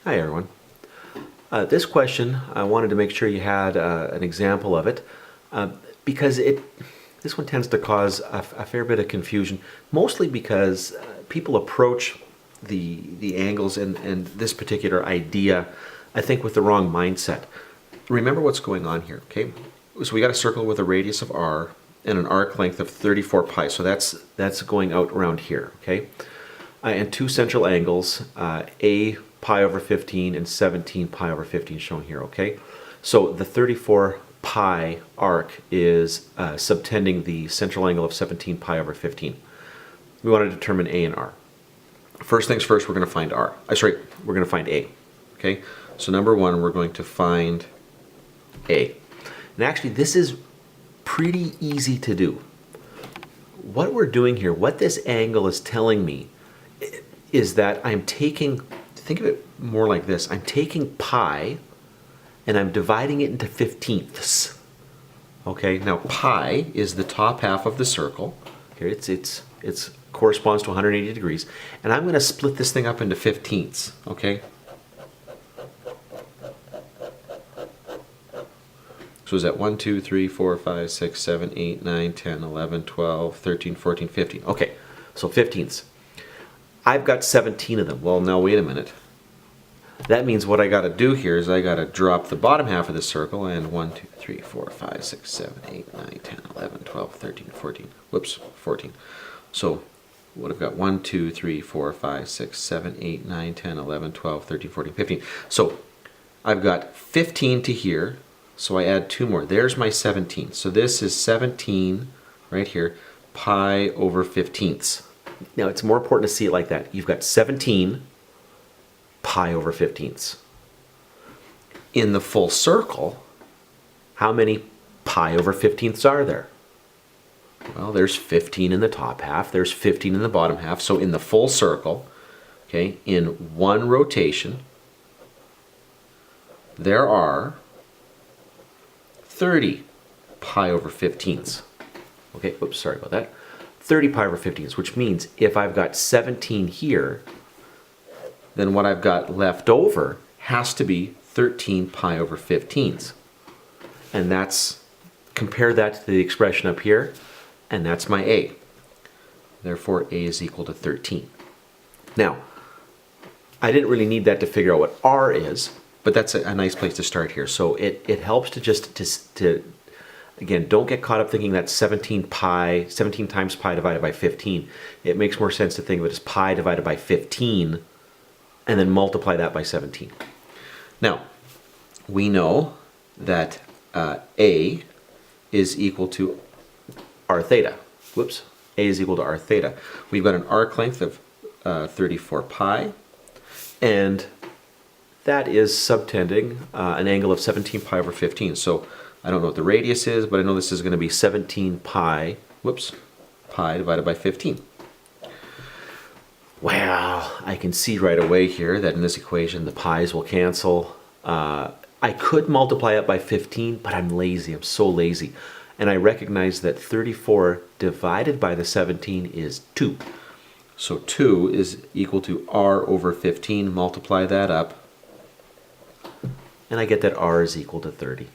Hi everyone. This question, I wanted to make sure you had an example of it because this one tends to cause a fair bit of confusion, mostly because people approach the angles and this particular idea, I think, with the wrong mindset. Remember what's going on here, okay? So we got a circle with a radius of r and an arc length of 34 pi, so that's going out around here, okay? And two central angles, a pi over 15 and 17 pi over 15 shown here, okay? So the 34 pi arc is subtending the central angle of 17 pi over 15. We want to determine a and r. First things first, we're going to find r. We're going to find a, okay? So number one, we're going to find a. And actually, this is pretty easy to do. What we're doing here, what this angle is telling me, is that I'm taking, think of it more like this, I'm taking pi and I'm dividing it into 15ths. Okay, now pi is the top half of the circle. Here it's corresponds to 180 degrees, and I'm going to split this thing up into 15ths, okay? So is that 1, 2, 3, 4, 5, 6, 7, 8, 9, 10, 11, 12, 13, 14, 15. Okay, so 15ths. I've got 17 of them. Well, now wait a minute. That means what I got to do here is I got to drop the bottom half of the circle and 1, 2, 3, 4, 5, 6, 7, 8, 9, 10, 11, 12, 13, 14. Whoops, 14. So what I've got 1, 2, 3, 4, 5, 6, 7, 8, 9, 10, 11, 12, 13, 14, 15. So I've got 15 to here, so I add two more. There's my 17. So this is 17 right here, pi over 15ths. Now it's more important to see it like that. You've got 17 pi over 15ths. In the full circle, how many pi over 15ths are there? Well, there's 15 in the top half, there's 15 in the bottom half. So in the full circle, okay, in one rotation, there are 30 pi over 15ths. Okay, oops, sorry about that. 30 pi over 15ths, which means if I've got 17 here, then what I've got left over has to be 13 pi over 15ths. And that's, compare that to the expression up here, and that's my a. Therefore, a is equal to 13. Now, I didn't really need that to figure out what r is, but that's a nice place to start here. So it helps to just to again, don't get caught up thinking that 17 times pi divided by 15. It makes more sense to think of it as pi divided by 15 and then multiply that by 17. Now, we know that a is equal to r theta. Whoops, a is equal to r theta. We've got an arc length of 34 pi, and that is subtending an angle of 17 pi over 15. So I don't know what the radius is, but I know this is going to be 17 pi, pi divided by 15. Well, I can see right away here that in this equation the pi's will cancel. I could multiply it by 15, but I'm lazy. I'm so lazy. And I recognize that 34 divided by the 17 is 2. So 2 is equal to r over 15. Multiply that up, and I get that r is equal to 30.